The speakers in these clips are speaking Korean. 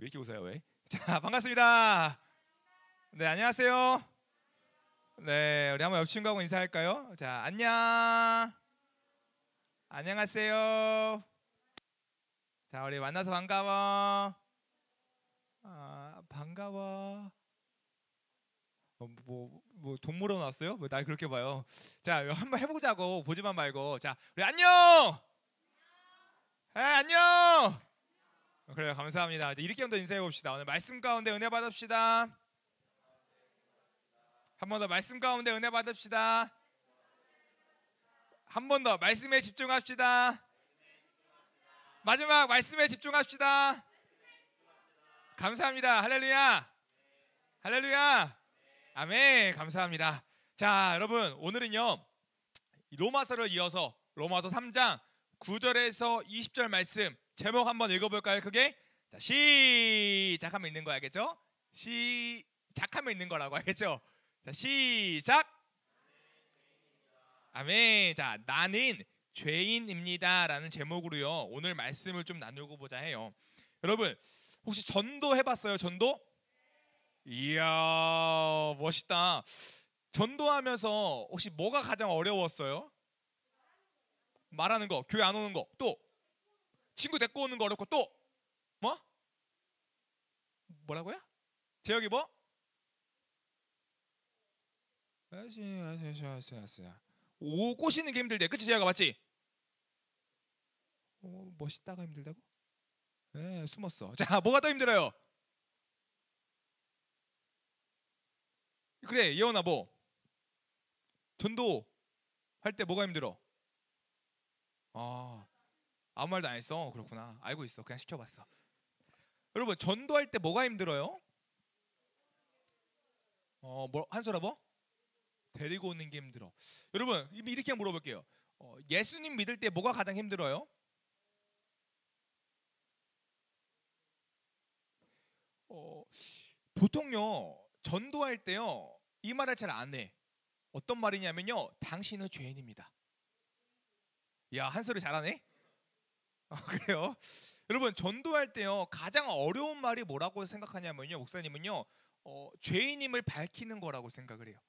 왜 이렇게 웃어요? 왜? 자, 반갑습니다. 네, 안녕하세요. 네, 우리 한번 옆 친구하고 인사할까요? 자, 안녕. 안녕하세요. 자, 우리 만나서 반가워. 반가워. 돈 물어놨어요? 왜 날 그렇게 봐요? 자, 한번 해보자고. 보지만 말고. 자, 우리 안녕. 안녕. 그래요, 감사합니다. 이제 이렇게 한번 더 인사해 봅시다. 오늘 말씀 가운데 은혜 받읍시다. 한 번 더 말씀 가운데 은혜 받읍시다. 한 번 더 말씀에 집중합시다. 마지막 말씀에 집중합시다. 감사합니다. 할렐루야. 할렐루야. 아멘. 감사합니다. 자, 여러분, 오늘은요 로마서를 이어서 로마서 3장 9절에서 20절 말씀 제목 한번 읽어볼까요? 그게 자, 시작하면 있는 거 알겠죠? 시작하면 있는 거라고 알겠죠? 자, 시작. 아멘. 자, 나는 죄인입니다 라는 제목으로요 오늘 말씀을 좀 나누고 보자 해요. 여러분, 혹시 전도 해봤어요? 전도? 이야, 멋있다. 전도하면서 혹시 뭐가 가장 어려웠어요? 말하는 거, 교회 안 오는 거, 또 친구 데리고 오는 거 어렵고, 또 뭐? 뭐라고요? 제혁이 뭐? 오, 꼬시는 게 힘들대. 그치, 제혁아? 맞지? 멋있다가 힘들다고? 네, 숨었어. 자, 뭐가 더 힘들어요? 그래, 예원아, 뭐? 전도 할 때 뭐가 힘들어? 아무 말도 안 했어. 그렇구나. 알고 있어. 그냥 시켜봤어. 여러분, 전도할 때 뭐가 힘들어요? 한소라 뭐? 데리고 오는 게 힘들어. 여러분, 이렇게 물어볼게요. 예수님 믿을 때 뭐가 가장 힘들어요? 보통요 전도할 때요 이 말을 잘 안 해. 어떤 말이냐면요, 당신은 죄인입니다. 야, 한소리 잘하네. 그래요? 여러분, 전도할 때요 가장 어려운 말이 뭐라고 생각하냐면요, 목사님은요 죄인임을 밝히는 거라고 생각을 해요.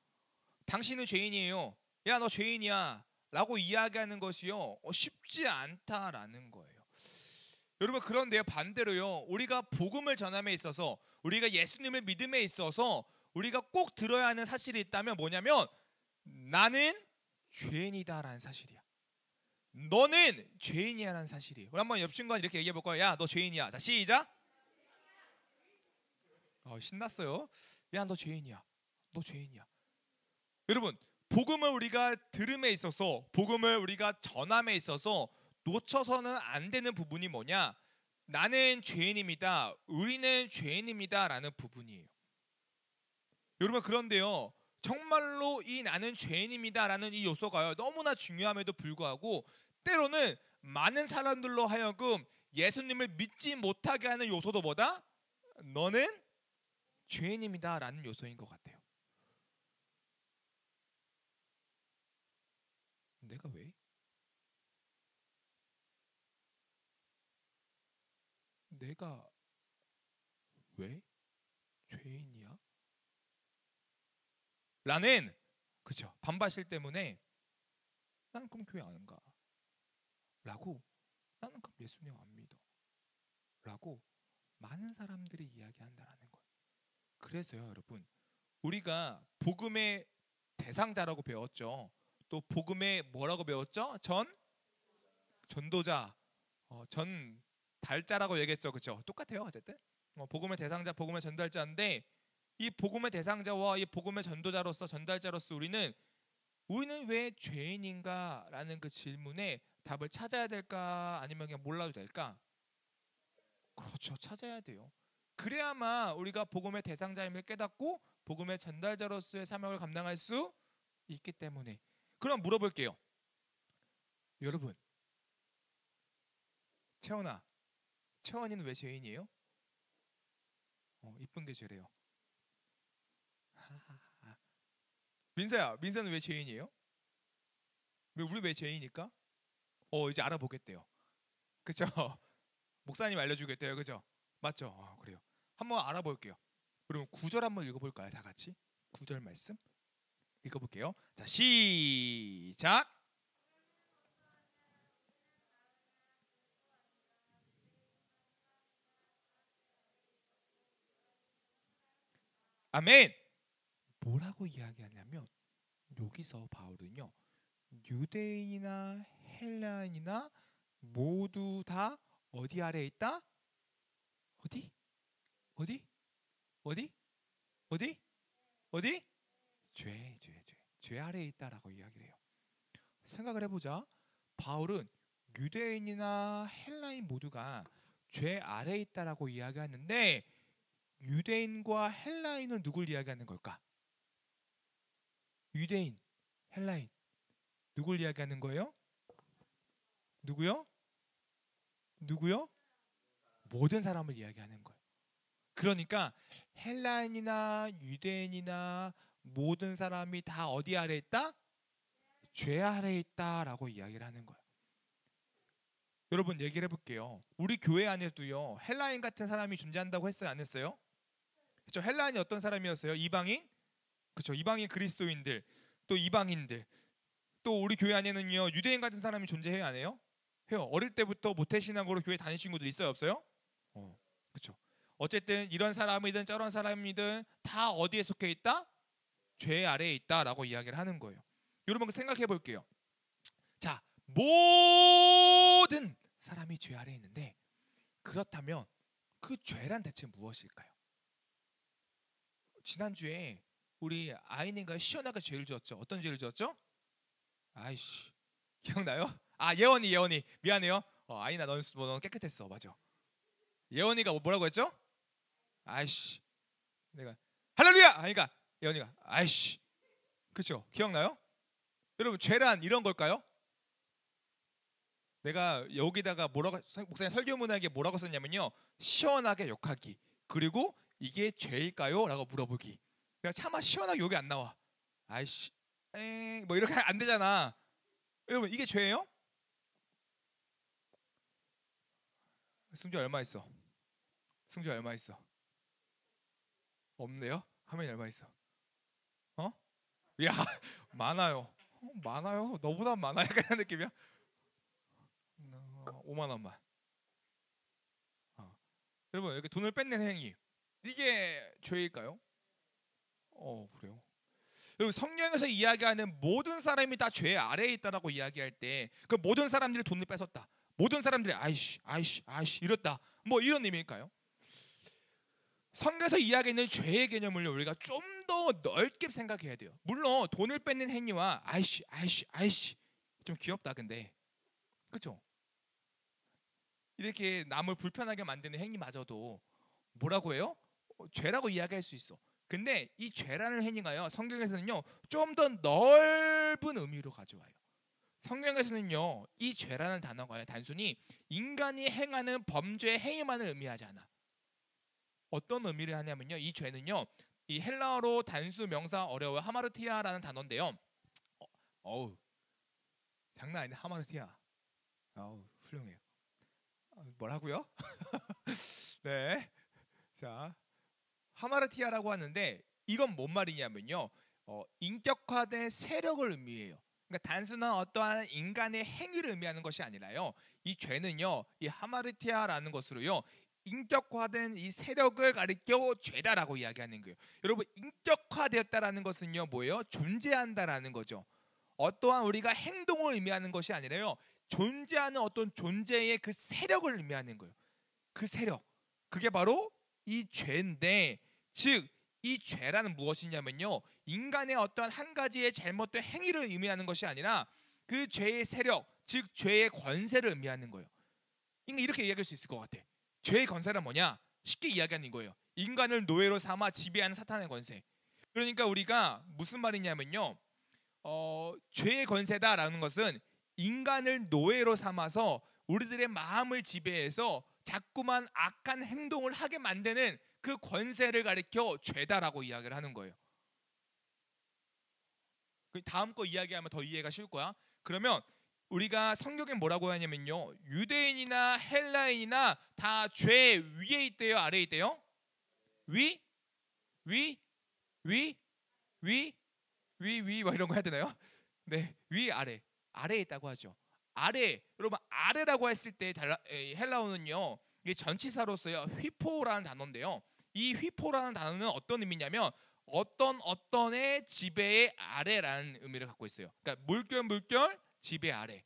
당신은 죄인이에요. 야, 너 죄인이야 라고 이야기하는 것이요 쉽지 않다라는 거예요. 여러분, 그런데요 반대로요 우리가 복음을 전함에 있어서, 우리가 예수님을 믿음에 있어서 우리가 꼭 들어야 하는 사실이 있다면 뭐냐면, 나는 죄인이다 라는 사실이야. 너는 죄인이야 라는 사실이에요. 우리 한번 옆 친구한테 이렇게 얘기해 볼까요? 야, 너 죄인이야. 자, 시작. 신났어요. 야, 너 죄인이야. 너 죄인이야. 여러분, 복음을 우리가 들음에 있어서, 복음을 우리가 전함에 있어서 놓쳐서는 안 되는 부분이 뭐냐? 나는 죄인입니다. 우리는 죄인입니다 라는 부분이에요. 여러분, 그런데요 정말로 이 나는 죄인입니다 라는 이 요소가요 너무나 중요함에도 불구하고 때로는 많은 사람들로 하여금 예수님을 믿지 못하게 하는 요소도 뭐다? 너는 죄인입니다 라는 요소인 것 같아요. 내가 왜? 내가 왜 죄인이야? 라는, 그쵸, 반발실 때문에 나는 그럼 교회 안 가 라고, 나는 그럼 예수님 안 믿어 라고 많은 사람들이 이야기한다라는 거예요. 그래서요 여러분, 우리가 복음의 대상자라고 배웠죠. 또 복음의 뭐라고 배웠죠? 전도자, 전 달자라고 얘기했죠. 그렇죠? 똑같아요. 어쨌든 복음의 대상자, 복음의 전달자인데, 이 복음의 대상자와 이 복음의 전도자로서, 전달자로서 우리는 왜 죄인인가라는 그 질문에 답을 찾아야 될까, 아니면 그냥 몰라도 될까? 그렇죠, 찾아야 돼요. 그래야만 우리가 복음의 대상자임을 깨닫고 복음의 전달자로서의 사명을 감당할 수 있기 때문에. 그럼 물어볼게요. 여러분, 채원이는 왜 죄인이에요? 이쁜 게 죄래요. 민서는 왜 죄인이에요? 우리 왜 죄인일까? 이제 알아보겠대요. 그쵸? 목사님 알려주겠대요. 그죠? 맞죠? 그래요. 한번 알아볼게요. 그럼 9절 한번 읽어볼까요? 다 같이 9절 말씀 읽어볼게요. 자, 시작. 아멘. 뭐라고 이야기하냐면 여기서 바울은요, 유대인이나 헬라인이나 모두 다 어디 아래에 있다? 어디? 어디? 어디? 어디? 어디? 죄 아래에 있다라고 이야기를 해요. 생각을 해보자. 바울은 유대인이나 헬라인 모두가 죄 아래에 있다라고 이야기하는데 유대인과 헬라인은 누굴 이야기하는 걸까? 유대인, 헬라인 누굴 이야기하는 거예요? 누구요? 누구요? 모든 사람을 이야기하는 거예요. 그러니까 헬라인이나 유대인이나 모든 사람이 다 어디 아래 있다? 죄 아래 있다라고 이야기를 하는 거예요. 여러분 얘기를 해볼게요. 우리 교회 안에도요 헬라인 같은 사람이 존재한다고 했어요, 안 했어요? 그렇죠. 헬라인이 어떤 사람이었어요? 이방인? 그렇죠. 이방인 그리스도인들, 또 이방인들, 또 우리 교회 안에는요 유대인 같은 사람이 존재해요, 안 해요? 해요. 어릴 때부터 모태신앙으로 교회 다니신 친구들 있어요, 없어요? 그렇죠. 어쨌든 이런 사람이든 저런 사람이든 다 어디에 속해 있다? 죄 아래에 있다라고 이야기를 하는 거예요. 여러분 생각해 볼게요. 자, 모든 사람이 죄 아래에 있는데 그렇다면 그 죄란 대체 무엇일까요? 지난주에 우리 아이님과 시원하게 죄를 지었죠. 어떤 죄를 지었죠? 아이씨, 기억나요? 아, 예원이 미안해요. 아이나 넌 깨끗했어. 맞아. 예원이가 뭐라고 했죠? 아이씨, 내가 할렐루야 하니까 예원이가 아이씨, 그렇죠? 기억나요? 여러분 죄란 이런 걸까요? 내가 여기다가 뭐라고 목사님 설교문학에 뭐라고 썼냐면요, 시원하게 욕하기, 그리고 이게 죄일까요? 라고 물어보기. 내가 차마 시원하게 욕이 안 나와. 아이씨, 뭐 이렇게 안 되잖아. 여러분 이게 죄예요? 승주 얼마 있어? 승주 얼마 있어? 없네요? 화면이 얼마 있어? 어? 야, 많아요. 많아요. 너보다 많아. 약간 이런 느낌이야. 5만 원만. 여러분 이렇게 돈을 뺏는 행위, 이게 죄일까요? 그래요. 여러분 성경에서 이야기하는 모든 사람이 다 죄 아래에 있다라고 이야기할 때 그 모든 사람들이 돈을 뺏었다, 모든 사람들이 아이씨 이랬다, 뭐 이런 의미일까요? 성경에서 이야기하는 죄의 개념을 우리가 좀 더 넓게 생각해야 돼요. 물론 돈을 뺏는 행위와 아이씨 좀 귀엽다, 근데 그렇죠? 이렇게 남을 불편하게 만드는 행위마저도 뭐라고 해요? 죄라고 이야기할 수 있어. 근데 이 죄라는 행위가요 성경에서는요 좀 더 넓은 의미로 가져와요. 성경에서는요 이 죄라는 단어가 단순히 인간이 행하는 범죄 행위만을 의미하지 않아. 어떤 의미를 하냐면요, 이 죄는요 이 헬라어로 단수 명사 어려워요. 하마르티아라는 단어인데요. 어우, 장난 아니네. 하마르티아. 어우, 훌륭해요. 뭐라고요? 네. 자, 하마르티아라고 하는데 이건 뭔 말이냐면요, 인격화된 세력을 의미해요. 그러니까 단순한 어떠한 인간의 행위를 의미하는 것이 아니라요, 이 죄는요 이 하마르티아라는 것으로요 인격화된 이 세력을 가리켜 죄다라고 이야기하는 거예요. 여러분 인격화되었다라는 것은요 뭐예요? 존재한다라는 거죠. 어떠한 우리가 행동을 의미하는 것이 아니라요 존재하는 어떤 존재의 그 세력을 의미하는 거예요. 그 세력, 그게 바로 이 죄인데, 즉 이 죄라는 무엇이냐면요 인간의 어떤 한 가지의 잘못된 행위를 의미하는 것이 아니라 그 죄의 세력, 즉 죄의 권세를 의미하는 거예요. 이렇게 이야기할 수 있을 것 같아. 죄의 권세는 뭐냐? 쉽게 이야기하는 거예요. 인간을 노예로 삼아 지배하는 사탄의 권세. 그러니까 우리가 무슨 말이냐면요, 죄의 권세다라는 것은 인간을 노예로 삼아서 우리들의 마음을 지배해서 자꾸만 악한 행동을 하게 만드는 그 권세를 가리켜 죄다라고 이야기를 하는 거예요. 다음 거 이야기하면 더 이해가 쉬울 거야. 그러면 우리가 성경에 뭐라고 하냐면요, 유대인이나 헬라인이나 다 죄 위에 있대요, 아래에 있대요? 위? 위? 위? 위? 위? 뭐 이런 거 해야 되나요? 네, 위, 아래. 아래에 있다고 하죠. 아래. 여러분, 아래라고 했을 때 헬라어는요, 이게 전치사로서요, 휘포라는 단어인데요. 이 휘포라는 단어는 어떤 의미냐면 어떤의 지배의 아래라는 의미를 갖고 있어요. 그러니까 물결 지배 아래.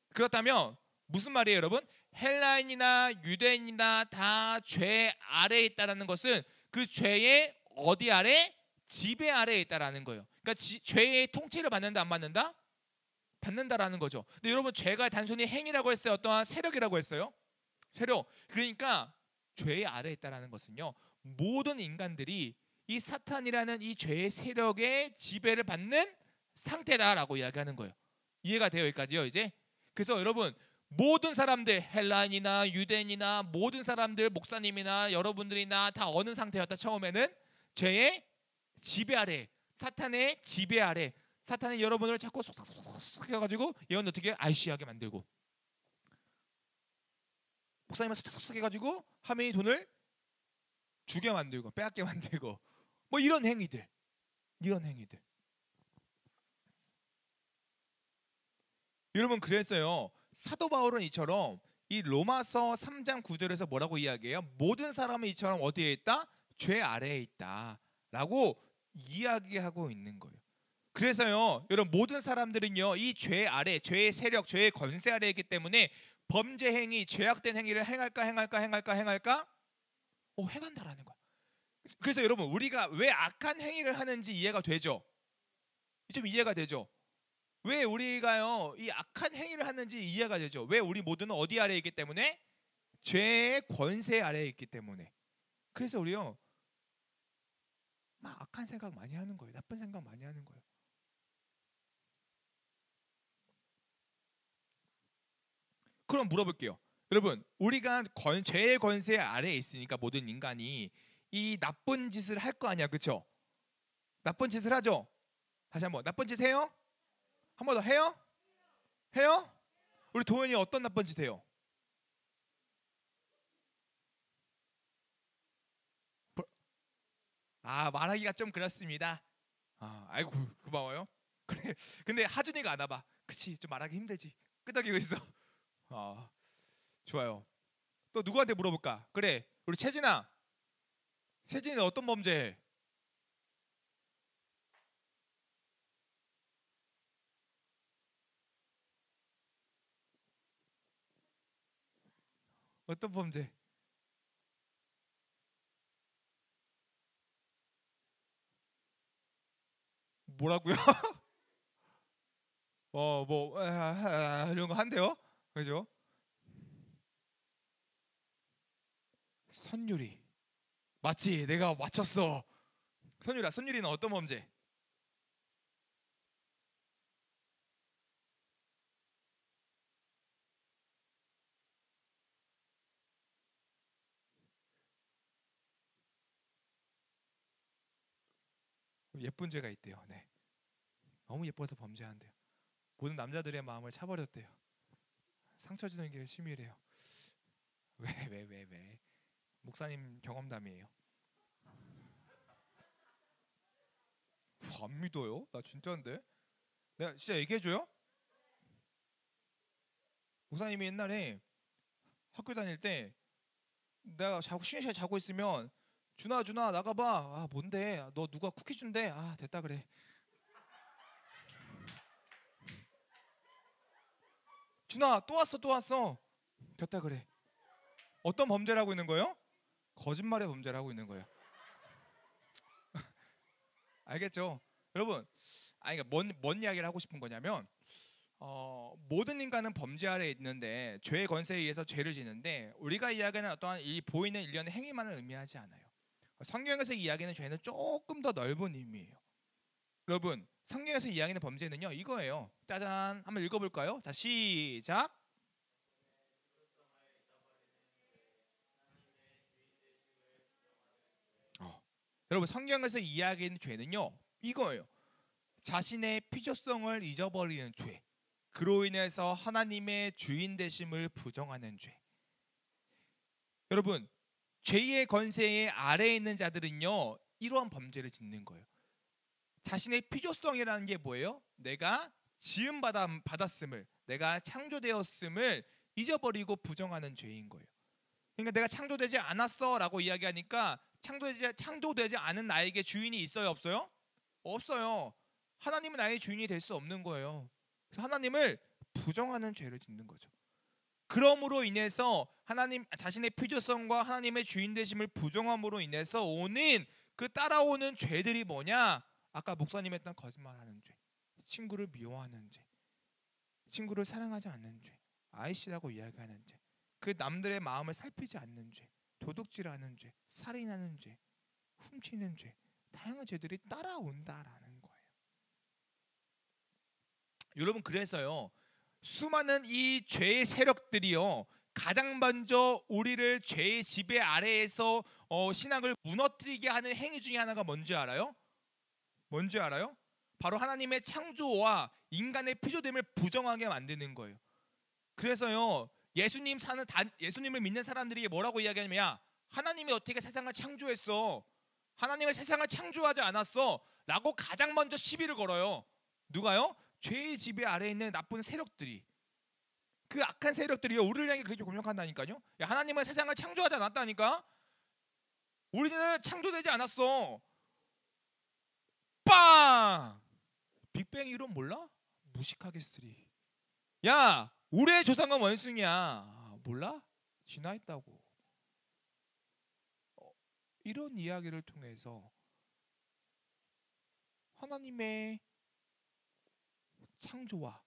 그렇다면 무슨 말이에요, 여러분? 헬라인이나 유대인이나 다 죄 아래에 있다라는 것은 그 죄의 어디 아래? 지배 아래에 있다라는 거예요. 그러니까 죄의 통치를 받는다, 안 받는다? 받는다라는 거죠. 근데 여러분, 죄가 단순히 행위라고 했어요? 어떠한 세력이라고 했어요? 세력. 그러니까 죄의 아래에 있다라는 것은요, 모든 인간들이 이 사탄이라는 이 죄의 세력의 지배를 받는 상태다라고 이야기하는 거예요. 이해가 돼요, 여기까지요, 이제? 그래서 여러분, 모든 사람들, 헬라인이나 유대인이나 모든 사람들, 목사님이나 여러분들이나 다 어느 상태였다? 처음에는 죄의 지배 아래, 사탄의 지배 아래. 사탄이 여러분을 자꾸 쏙쏙쏙 해가지고 예언 어떻게 아이씨하게 만들고, 목사님은 쏙쏙 해가지고 하면이 돈을 주게 만들고 빼앗게 만들고, 뭐 이런 행위들. 여러분, 그랬어요. 사도 바울은 이처럼 이 로마서 3장 9절에서 뭐라고 이야기해요? 모든 사람은 이처럼 어디에 있다? 죄 아래에 있다 라고 이야기하고 있는 거예요. 그래서요, 여러분, 모든 사람들은요, 이 죄 아래, 죄의 세력, 죄의 권세 아래에 있기 때문에 범죄 행위, 죄악된 행위를 행할까? 행한다라는 거야. 그래서 여러분, 우리가 왜 악한 행위를 하는지 이해가 되죠? 좀 이해가 되죠? 왜 우리가요, 이 악한 행위를 하는지 이해가 되죠? 왜 우리 모두는 어디 아래에 있기 때문에? 죄의 권세 아래에 있기 때문에. 그래서 우리요, 막 악한 생각 많이 하는 거예요. 나쁜 생각 많이 하는 거예요. 그럼 물어볼게요. 여러분, 우리가 죄의 권세 아래에 있으니까 모든 인간이 이 나쁜 짓을 할 거 아니야, 그렇죠? 나쁜 짓을 하죠. 다시 한번, 나쁜 짓 해요? 한 번 더 해요? 해요? 우리 도현이 어떤 나쁜 짓 해요? 말하기가 좀 그렇습니다. 아이고, 고마워요. 그래, 근데 하준이가 안 와봐. 그치, 좀 말하기 힘들지. 끄덕이고 있어. 좋아요. 또 누구한테 물어볼까? 그래, 우리 채진아. 채진이는 어떤 범죄 해? 어떤 범죄? 뭐라고요? 뭐 이런 거 한대요? 그죠? 선율이 맞지? 내가 맞췄어. 선율이는 어떤 범죄? 예쁜 죄가 있대요. 네, 너무 예뻐서 범죄한대요. 모든 남자들의 마음을 차버렸대요. 상처 주는 게 취미래요. 왜? 목사님 경험담이에요. 안 믿어요? 나 진짜인데. 내가 진짜 얘기해줘요? 목사님이 옛날에 학교 다닐 때 내가 쉬는 시간에 자고 있으면 준아 나가봐. 뭔데? 너 누가 쿠키 준대? 됐다 그래. 준아 또 왔어. 됐다 그래. 어떤 범죄를 하고 있는 거예요? 거짓말의 범죄를 하고 있는 거예요. 알겠죠? 여러분, 그러니까 뭔 이야기를 하고 싶은 거냐면, 모든 인간은 범죄 아래에 있는데 죄의 권세에 의해서 죄를 짓는데, 우리가 이야기하는 어떠한 이 보이는 일련의 행위만을 의미하지 않아요. 성경에서 이야기하는 죄는 조금 더 넓은 의미예요. 여러분, 성경에서 이야기하는 범죄는요, 이거예요. 짜잔, 한번 읽어볼까요? 자, 시작. 여러분, 성경에서 이야기하는 죄는요, 이거예요. 자신의 필요성을 잊어버리는 죄, 그로 인해서 하나님의 주인 되심을 부정하는 죄. 여러분, 죄의 권세의 아래에 있는 자들은요, 이러한 범죄를 짓는 거예요. 자신의 필요성이라는 게 뭐예요? 내가 지음 받았음을, 내가 창조되었음을 잊어버리고 부정하는 죄인 거예요. 그러니까 내가 창조되지 않았어 라고 이야기하니까 창조되지 않은 나에게 주인이 있어요, 없어요? 없어요. 하나님은 나의 주인이 될 수 없는 거예요. 그래서 하나님을 부정하는 죄를 짓는 거죠. 그러므로 인해서 하나님 자신의 필요성과 하나님의 주인 되심을 부정함으로 인해서 오는 그 따라오는 죄들이 뭐냐? 아까 목사님 했던 거짓말하는 죄, 친구를 미워하는 죄, 친구를 사랑하지 않는 죄, 아이씨라고 이야기하는 죄, 그 남들의 마음을 살피지 않는 죄, 도둑질하는 죄, 살인하는 죄, 훔치는 죄, 다양한 죄들이 따라온다라는 거예요. 여러분, 그래서요, 수많은 이 죄의 세력들이요, 가장 먼저 우리를 죄의 지배 아래에서 신앙을 무너뜨리게 하는 행위 중에 하나가 뭔지 알아요? 뭔지 알아요? 바로 하나님의 창조와 인간의 필요됨을 부정하게 만드는 거예요. 그래서요, 예수님을 믿는 사람들이 뭐라고 이야기하냐면, 야, 하나님이 어떻게 세상을 창조했어? 하나님은 세상을 창조하지 않았어 라고 가장 먼저 시비를 걸어요. 누가요? 죄의 지배 아래에 있는 나쁜 세력들이, 그 악한 세력들이요, 우리를 향해 그렇게 공격한다니까요. 야, 하나님은 세상을 창조하지 않았다니까. 우리는 창조되지 않았어. 빵! 빅뱅 이론 몰라? 무식하겠으리. 야, 우리의 조상은 원숭이야. 몰라? 진화했다고. 이런 이야기를 통해서 하나님의 창조와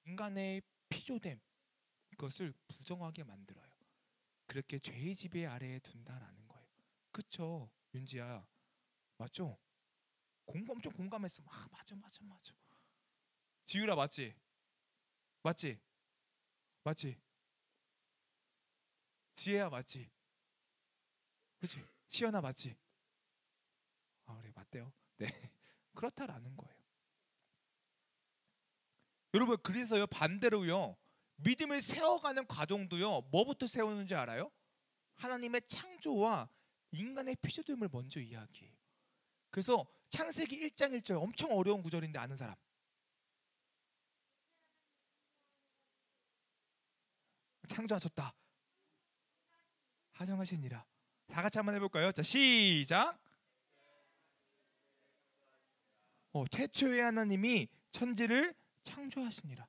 인간의 필요됨, 이것을 부정하게 만들어요. 그렇게 죄의 지배 아래에 둔다라는 거예요. 그쵸? 윤지야, 맞죠? 엄청 공감했어. 맞아. 지유라, 맞지? 지혜야, 맞지? 그렇지? 시연아, 맞지? 그래, 맞대요. 네, 그렇다라는 거예요. 여러분, 그래서요, 반대로요, 믿음을 세워가는 과정도요, 뭐부터 세우는지 알아요? 하나님의 창조와 인간의 필요됨을 먼저 이야기해요. 그래서 창세기 1장 1절, 엄청 어려운 구절인데 아는 사람? 창조하셨다, 하정하시니라. 다 같이 한번 해볼까요? 자, 시작. 태초에 하나님이 천지를 창조하시니라.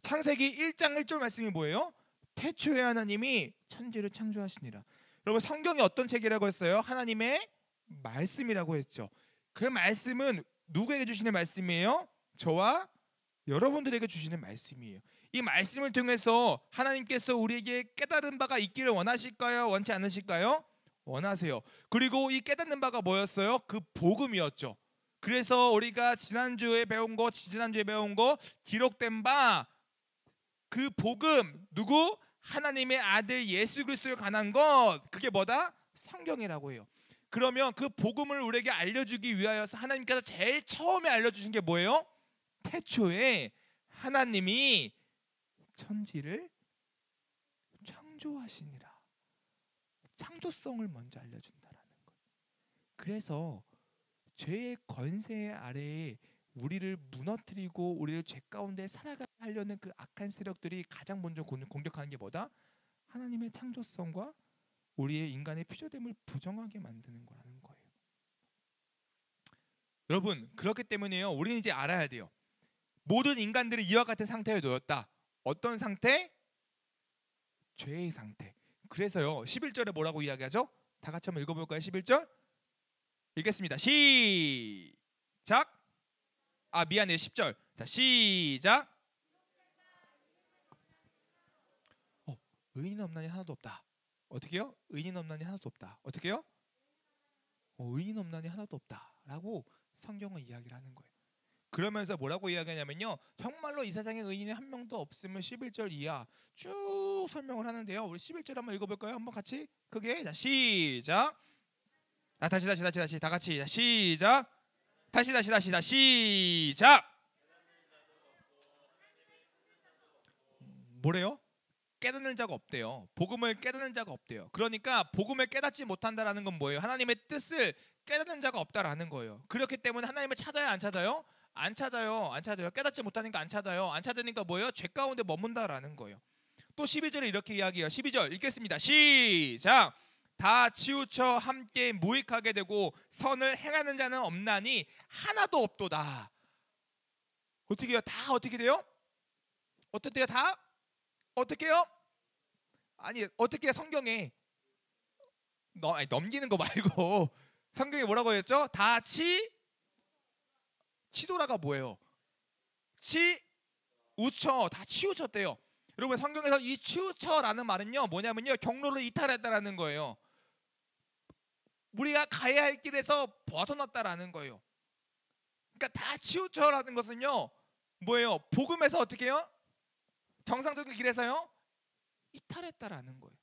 창세기 1장 1절 말씀이 뭐예요? 태초에 하나님이 천지를 창조하시니라. 여러분, 성경이 어떤 책이라고 했어요? 하나님의 말씀이라고 했죠. 그 말씀은 누구에게 주시는 말씀이에요? 저와 여러분들에게 주시는 말씀이에요. 이 말씀을 통해서 하나님께서 우리에게 깨달은 바가 있기를 원하실까요? 원치 않으실까요? 원하세요. 그리고 이 깨닫는 바가 뭐였어요? 그 복음이었죠. 그래서 우리가 지난주에 배운 거 기록된 바, 그 복음, 누구? 하나님의 아들 예수 그리스도에 관한 것, 그게 뭐다? 성경이라고 해요. 그러면 그 복음을 우리에게 알려주기 위하여서 하나님께서 제일 처음에 알려주신 게 뭐예요? 태초에 하나님이 천지를 창조하시니라. 창조성을 먼저 알려준다라는 거예요. 그래서 죄의 권세 아래에 우리를 무너뜨리고 우리를 죄 가운데 살아가게 하려는 그 악한 세력들이 가장 먼저 공격하는 게 뭐다? 하나님의 창조성과 우리의 인간의 필요됨을 부정하게 만드는 거라는 거예요. 여러분, 그렇기 때문에요, 우리는 이제 알아야 돼요. 모든 인간들이 이와 같은 상태에 놓였다. 어떤 상태? 죄의 상태. 그래서요, 11절에 뭐라고 이야기하죠? 다 같이 한번 읽어볼까요? 11절 읽겠습니다. 시작. 미안해요, 10절. 자, 시작. 의인 없나니 하나도 없다. 어떻게요? 의인 없나니 하나도 없다. 어떻게요? 의인 없나니 하나도 없다 라고 성경은 이야기를 하는 거예요. 그러면서 뭐라고 이야기하냐면요, 정말로 이 세상에 의인이 한 명도 없으면 11절 이하 쭉 설명을 하는데요, 우리 11절 한번 읽어볼까요? 한번 같이 크게. 자, 시작. 다시 다 같이. 자, 시작. 다시 시작. 뭐래요? 깨닫는 자가 없대요. 복음을 깨닫는 자가 없대요. 그러니까 복음을 깨닫지 못한다라는 건 뭐예요? 하나님의 뜻을 깨닫는 자가 없다라는 거예요. 그렇기 때문에 하나님을 찾아요, 안 찾아요? 안 찾아요. 깨닫지 못하니까 안 찾아요. 안 찾으니까 뭐예요? 죄 가운데 머문다라는 거예요. 또 12절에 이렇게 이야기해요. 12절 읽겠습니다. 시작. 다 치우쳐 함께 무익하게 되고 선을 행하는 자는 없나니 하나도 없도다. 어떻게 해요? 다 어떻게 돼요? 어떻게 돼요? 다? 어떻게 해요? 아니 어떻게 성경에 넘기는 거 말고 성경에 뭐라고 했죠? 다 치도라가 뭐예요? 치우쳐. 다 치우쳤대요. 여러분 성경에서 이 치우쳐라는 말은요 뭐냐면요 경로를 이탈했다라는 거예요. 우리가 가야 할 길에서 벗어났다라는 거예요. 그러니까 다 치우쳐라는 것은요 뭐예요? 복음에서 어떻게 해요? 정상적인 길에서요 이탈했다라는 거예요.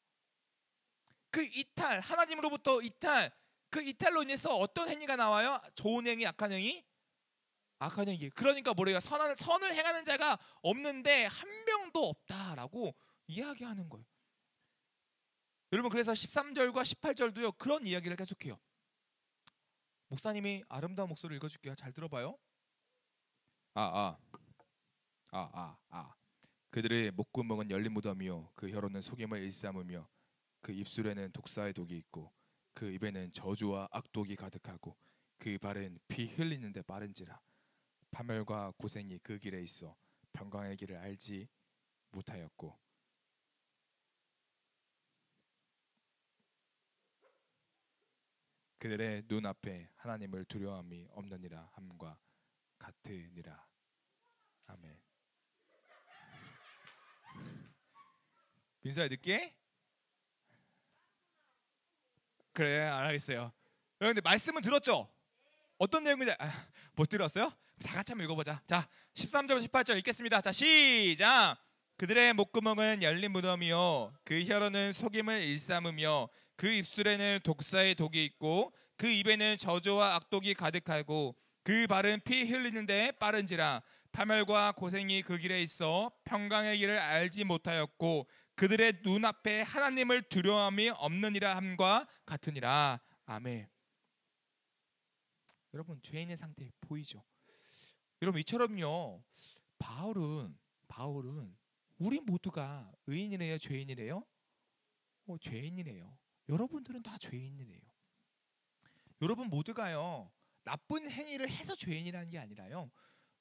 그 이탈, 하나님으로부터 이탈, 그 이탈로 인해서 어떤 행위가 나와요? 좋은 행위, 악한 행위? 악한 행위. 그러니까 뭐래요? 선을 행하는 자가 없는데 한 명도 없다라고 이야기하는 거예요. 여러분 그래서 13절과 18절도요 그런 이야기를 계속해요. 목사님이 아름다운 목소리를 읽어줄게요. 잘 들어봐요. 그들의 목구멍은 열린 무덤이요 그 혀로는 속임을 일삼으며 그 입술에는 독사의 독이 있고 그 입에는 저주와 악독이 가득하고 그 발은 피 흘리는데 빠른지라 파멸과 고생이 그 길에 있어 평강의 길을 알지 못하였고 그들의 눈앞에 하나님을 두려움이 없느니라 함과 같으니라. 아멘. 민서야 늦게? 그래 알겠어요. 여러분들 말씀은 들었죠? 어떤 내용인지 못 들었어요? 다 같이 한번 읽어보자. 자 13절 18절 읽겠습니다. 자 시작. 그들의 목구멍은 열린 무덤이요 그 혀로는 속임을 일삼으며 그 입술에는 독사의 독이 있고 그 입에는 저주와 악독이 가득하고 그 발은 피 흘리는데 빠른지라 파멸과 고생이 그 길에 있어 평강의 길을 알지 못하였고 그들의 눈앞에 하나님을 두려움이 없느니라 함과 같으니라. 아멘. 여러분 죄인의 상태 보이죠? 여러분 이처럼요 바울은 우리 모두가 의인이래요 죄인이래요? 죄인이래요. 여러분들은 다 죄인이래요. 여러분 모두가요 나쁜 행위를 해서 죄인이라는 게 아니라요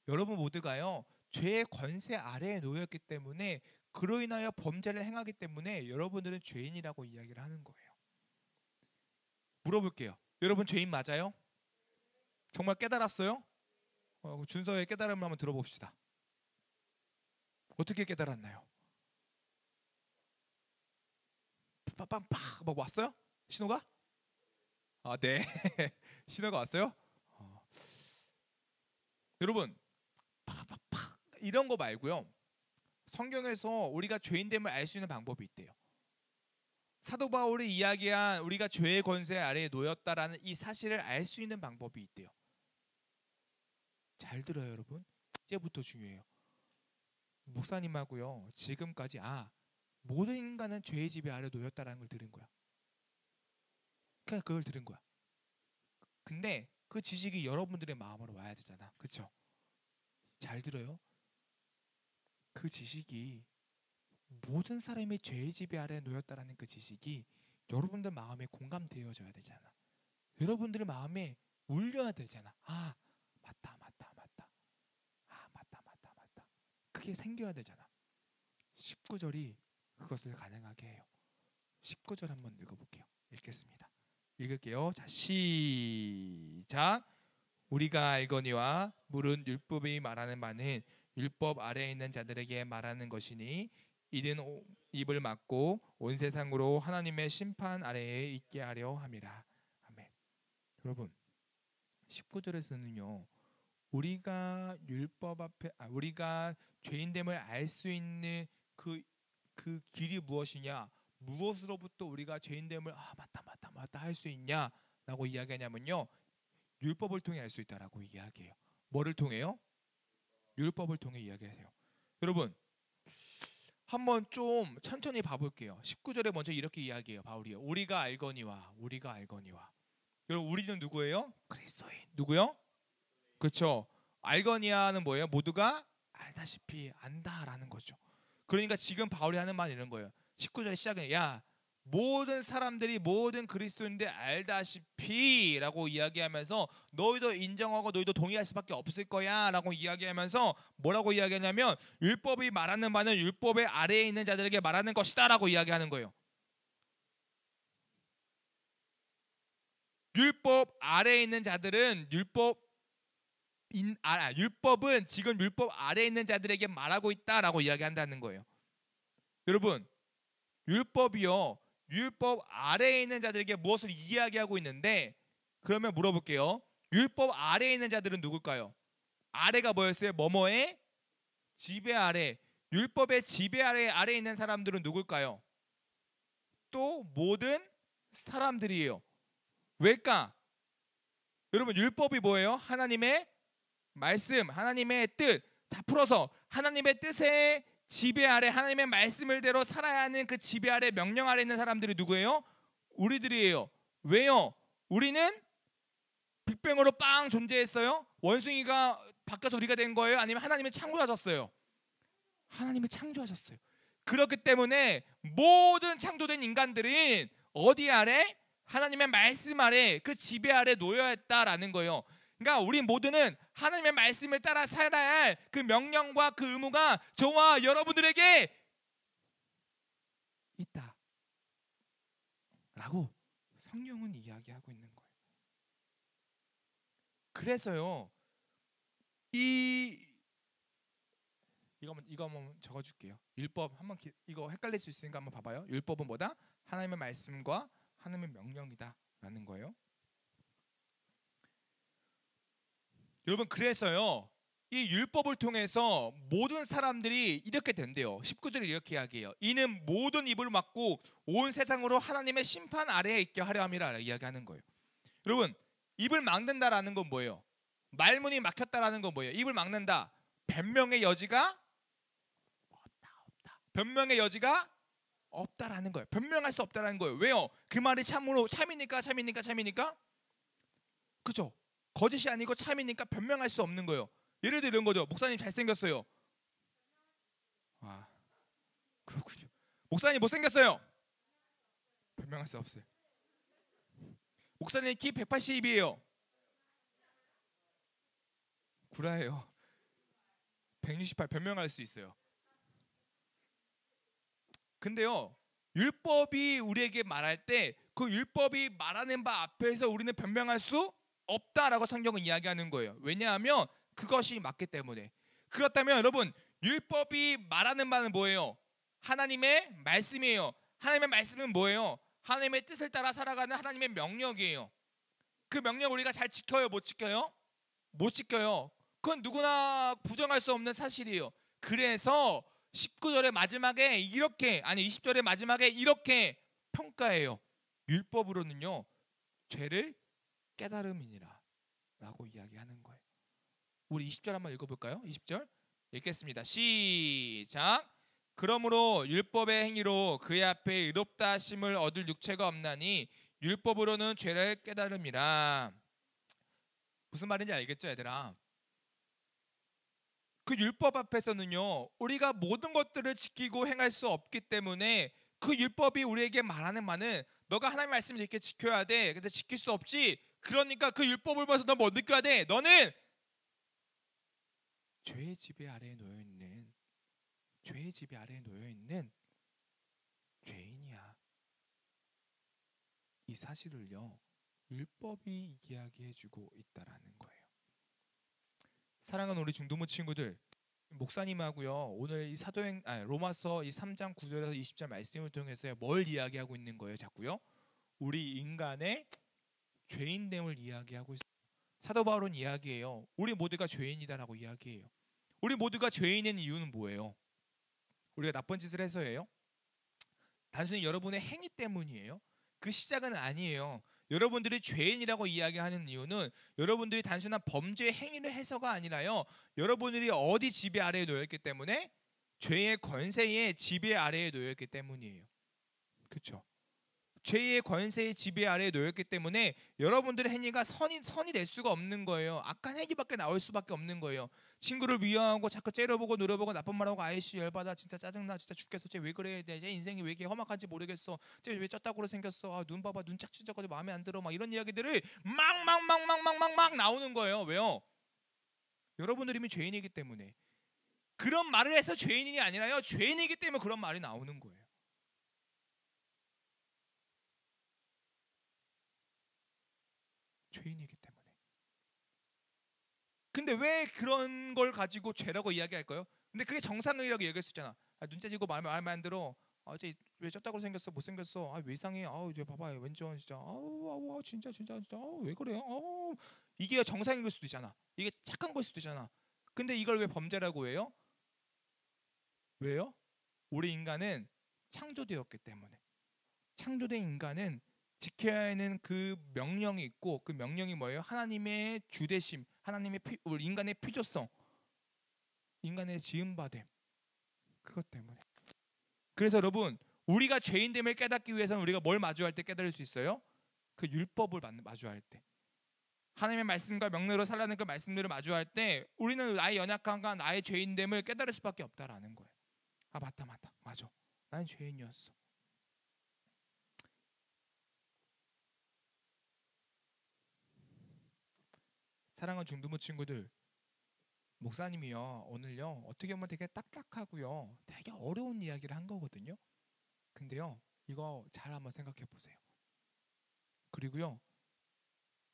여러분 모두가요 죄의 권세 아래에 놓였기 때문에 그로 인하여 범죄를 행하기 때문에 여러분들은 죄인이라고 이야기를 하는 거예요. 물어볼게요. 여러분 죄인 맞아요? 정말 깨달았어요? 준서의 깨달음을 한번 들어봅시다. 어떻게 깨달았나요? 빵빵팍 막 왔어요? 신호가? 네. 신호가 왔어요? 여러분 팍팍팍 이런 거 말고요. 성경에서 우리가 죄인됨을 알 수 있는 방법이 있대요. 사도 바울이 이야기한 우리가 죄의 권세 아래에 놓였다라는 이 사실을 알 수 있는 방법이 있대요. 잘 들어요, 여러분. 이제부터 중요해요. 목사님하고요. 지금까지 모든 인간은 죄의 지배 아래 놓였다라는 걸 들은 거야. 그냥 그걸 들은 거야. 근데 그 지식이 여러분들의 마음으로 와야 되잖아. 그렇죠? 잘 들어요. 그 지식이 모든 사람이 죄의 지배 아래 놓였다라는 그 지식이 여러분들 마음에 공감되어져야 되잖아. 여러분들 마음에 울려야 되잖아. 맞다. 그게 생겨야 되잖아. 19절이 그것을 가능하게 해요. 19절 한번 읽어볼게요. 읽겠습니다. 읽을게요. 자 시작. 우리가 알거니와 물은 율법이 말하는 바는 율법 아래에 있는 자들에게 말하는 것이니 이는 입을 막고 온 세상으로 하나님의 심판 아래에 있게 하려 함이라. 아멘. 여러분 19절에서는요 우리가 율법 앞에 우리가 죄인됨을 알 수 있는 그 길이 무엇이냐, 무엇으로부터 우리가 죄인됨을 맞다 할 수 있냐라고 이야기하냐면요 율법을 통해 알 수 있다라고 이야기해요. 뭐를 통해요? 율법을 통해 이야기하세요. 여러분 한번 좀 천천히 봐볼게요. 19절에 먼저 이렇게 이야기해요. 바울이요. 우리가 알거니와 우리가 알거니와. 여러분 우리는 누구예요? 그리스도인. 누구요? 그렇죠. 알거니아는 뭐예요? 모두가 알다시피 안다라는 거죠. 그러니까 지금 바울이 하는 말은 이런 거예요. 19절의 시작은 야 모든 사람들이 모든 그리스도인들 알다시피 라고 이야기하면서 너희도 인정하고 너희도 동의할 수밖에 없을 거야 라고 이야기하면서 뭐라고 이야기하냐면 율법이 말하는 바는 율법의 아래에 있는 자들에게 말하는 것이다 라고 이야기하는 거예요. 율법 아래에 있는 자들은 율법은 지금 율법 아래에 있는 자들에게 말하고 있다라고 이야기한다는 거예요. 여러분 율법이요. 율법 아래에 있는 자들에게 무엇을 이야기하고 있는데 그러면 물어볼게요. 율법 아래에 있는 자들은 누굴까요? 아래가 뭐였어요? 뭐뭐의 지배 아래. 율법의 지배 아래에 있는 사람들은 누굴까요? 또 모든 사람들이에요. 왜일까? 여러분 율법이 뭐예요? 하나님의 말씀, 하나님의 뜻 다 풀어서 하나님의 뜻에 지배 아래 하나님의 말씀을대로 살아야 하는 그 지배 아래 명령 아래 있는 사람들이 누구예요? 우리들이에요. 왜요? 우리는 빅뱅으로 빵 존재했어요? 원숭이가 바뀌어서 우리가 된 거예요? 아니면 하나님이 창조하셨어요? 하나님이 창조하셨어요. 그렇기 때문에 모든 창조된 인간들은 어디 아래? 하나님의 말씀 아래 그 지배 아래 놓여야 했다라는 거예요. 그러니까 우리 모두는 하나님의 말씀을 따라 살아야 할 그 명령과 그 의무가 저와 여러분들에게 있다 라고 성경은 이야기하고 있는 거예요. 그래서요 이거 한번 적어줄게요. 율법 한번 이거 헷갈릴 수 있으니까 한번 봐봐요. 율법은 뭐다? 하나님의 말씀과 하나님의 명령이다 라는 거예요. 여러분 그래서요 이 율법을 통해서 모든 사람들이 이렇게 된대요. 19절에 이렇게 이야기해요. 이는 모든 입을 막고 온 세상으로 하나님의 심판 아래에 있게 하려 함이라 이야기하는 거예요. 여러분 입을 막는다라는 건 뭐예요? 말문이 막혔다라는 건 뭐예요? 입을 막는다. 변명의 여지가 없다. 변명의 여지가 없다라는 거예요. 변명할 수 없다라는 거예요. 왜요? 그 말이 참입니까? 그죠? 거짓이 아니고 참이니까 변명할 수 없는 거예요. 예를 들어 이런 거죠. 목사님 잘생겼어요. 아 그렇군요. 목사님 못생겼어요. 변명할 수 없어요. 목사님 키 180이에요. 구라예요. 168 변명할 수 있어요. 근데요 율법이 우리에게 말할 때 그 율법이 말하는 바 앞에서 우리는 변명할 수 없다라고 성경은 이야기하는 거예요. 왜냐하면 그것이 맞기 때문에. 그렇다면 여러분 율법이 말하는 바는 뭐예요? 하나님의 말씀이에요. 하나님의 말씀은 뭐예요? 하나님의 뜻을 따라 살아가는 하나님의 명령이에요. 그 명령 우리가 잘 지켜요? 못 지켜요? 못 지켜요. 그건 누구나 부정할 수 없는 사실이에요. 그래서 19절의 마지막에 20절의 마지막에 이렇게 평가해요. 율법으로는요 죄를 깨달음이니라 라고 이야기하는 거예요. 우리 20절 한번 읽어볼까요? 20절 읽겠습니다. 시작. 그러므로 율법의 행위로 그의 앞에 의롭다 하심을 얻을 육체가 없나니 율법으로는 죄를 깨달음이라. 무슨 말인지 알겠죠 얘들아? 그 율법 앞에서는요 우리가 모든 것들을 지키고 행할 수 없기 때문에 그 율법이 우리에게 말하는 바는 너가 하나님의 말씀을 이렇게 지켜야 돼. 근데 지킬 수 없지. 그러니까 그 율법을 보면서 너 뭐 느껴야 돼? 너는 죄의 지배 아래에 놓여 있는 죄인이야. 이 사실을요 율법이 이야기해주고 있다라는 거예요. 사랑하는 우리 중도부 친구들, 목사님하고요 오늘 이 로마서 이 3장 9절에서 20절 말씀을 통해서 뭘 이야기하고 있는 거예요? 자꾸요 우리 인간의 죄인됨을 이야기하고 있어요. 사도 바울은 이야기해요. 우리 모두가 죄인이다라고 이야기해요. 우리 모두가 죄인인 이유는 뭐예요? 우리가 나쁜 짓을 해서예요? 단순히 여러분의 행위 때문이에요? 그 시작은 아니에요. 여러분들이 죄인이라고 이야기하는 이유는 여러분들이 단순한 범죄 행위를 해서가 아니라요. 여러분들이 어디 지배 아래에 놓였기 때문에 죄의 권세의 지배 아래에 놓였기 때문이에요. 그렇죠? 죄의 권세의 지배 아래에 놓였기 때문에 여러분들의 행위가 선이 될 수가 없는 거예요. 악한 행위밖에 나올 수밖에 없는 거예요. 친구를 미워하고 자꾸 째려보고 노려보고 나쁜 말하고 아이씨 열받아 진짜 짜증나 진짜 죽겠어 쟤 왜 그래야 돼 쟤 인생이 왜 이렇게 험악한지 모르겠어 쟤 왜 쪘다구로 생겼어 아, 눈 봐봐 눈 짝찢어가지고 마음에 안 들어 막 이런 이야기들을 막 나오는 거예요. 왜요? 여러분들이 이미 죄인이기 때문에. 그런 말을 해서 죄인이 아니라요 죄인이기 때문에 그런 말이 나오는 거예요. 죄인이기 때문에. 근데 왜 그런 걸 가지고 죄라고 이야기할까요? 근데 그게 정상이라고 얘기할 수 있잖아. 아, 눈 째지고 마음에 안 들어. 아, 쟤왜 쪘다고 생겼어? 못 생겼어? 아, 왜 이상해? 아우, 쟤 봐봐요. 왼쪽 진짜. 아우, 진짜. 아우, 왜 그래요? 이게 정상인 걸 수도 있잖아. 이게 착한 걸 수도 있잖아. 근데 이걸 왜 범죄라고 해요? 왜요? 우리 인간은 창조되었기 때문에. 창조된 인간은 지켜야 하는 그 명령이 있고 그 명령이 뭐예요? 하나님의 주대심, 하나님의 우리 인간의 필요성, 인간의 지음받음 그것 때문에. 그래서 여러분 우리가 죄인됨을 깨닫기 위해서는 우리가 뭘 마주할 때 깨달을 수 있어요? 그 율법을 마주할 때. 하나님의 말씀과 명령으로 살라는 그 말씀들을 마주할 때 우리는 나의 연약함과 나의 죄인됨을 깨달을 수밖에 없다라는 거예요. 아 맞다 맞아. 난 죄인이었어. 사랑하는 중두부 친구들, 목사님이요 오늘요 어떻게 보면 되게 딱딱하고요 되게 어려운 이야기를 한 거거든요. 근데요 이거 잘 한번 생각해 보세요. 그리고요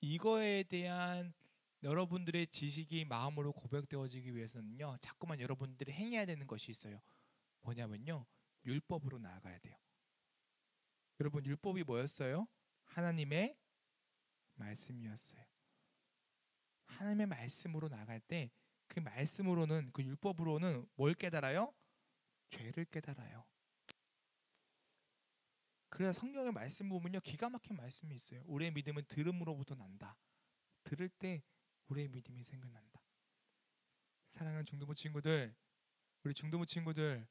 이거에 대한 여러분들의 지식이 마음으로 고백되어지기 위해서는요 자꾸만 여러분들이 행해야 되는 것이 있어요. 뭐냐면요 율법으로 나아가야 돼요. 여러분 율법이 뭐였어요? 하나님의 말씀이었어요. 하나님의 말씀으로 나갈 때 그 말씀으로는 그 율법으로는 뭘 깨달아요? 죄를 깨달아요. 그래서 성경의 말씀 보면요 기가 막힌 말씀이 있어요. 우리의 믿음은 들음으로부터 난다. 들을 때 우리의 믿음이 생겨난다. 사랑하는 중도부 친구들, 우리 중도부 친구들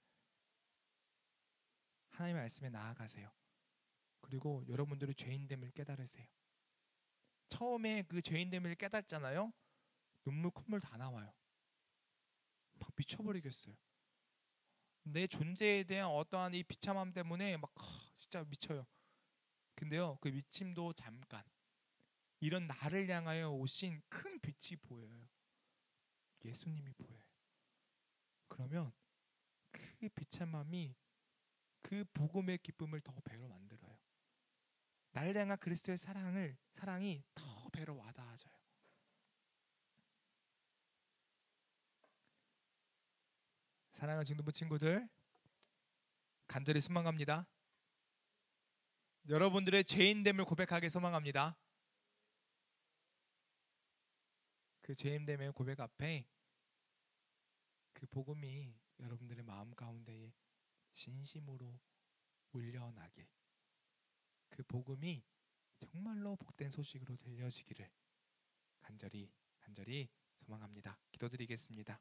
하나님의 말씀에 나아가세요. 그리고 여러분들의 죄인됨을 깨달으세요. 처음에 그 죄인됨을 깨닫잖아요. 눈물 콧물 다 나와요. 막 미쳐버리겠어요. 내 존재에 대한 어떠한 이 비참함 때문에 막 진짜 미쳐요. 근데요 그 미침도 잠깐. 이런 나를 향하여 오신 큰 빛이 보여요. 예수님이 보여요. 그러면 그 비참함이 그 복음의 기쁨을 더 배로 만들어요. 나를 향한 그리스도의 사랑이 더 배로 와닿아져요. 사랑하는 중등부 친구들 간절히 소망합니다. 여러분들의 죄인됨을 고백하게 소망합니다. 그 죄인됨의 고백 앞에 그 복음이 여러분들의 마음 가운데에 진심으로 울려나게 그 복음이 정말로 복된 소식으로 들려지기를 간절히 소망합니다. 기도드리겠습니다.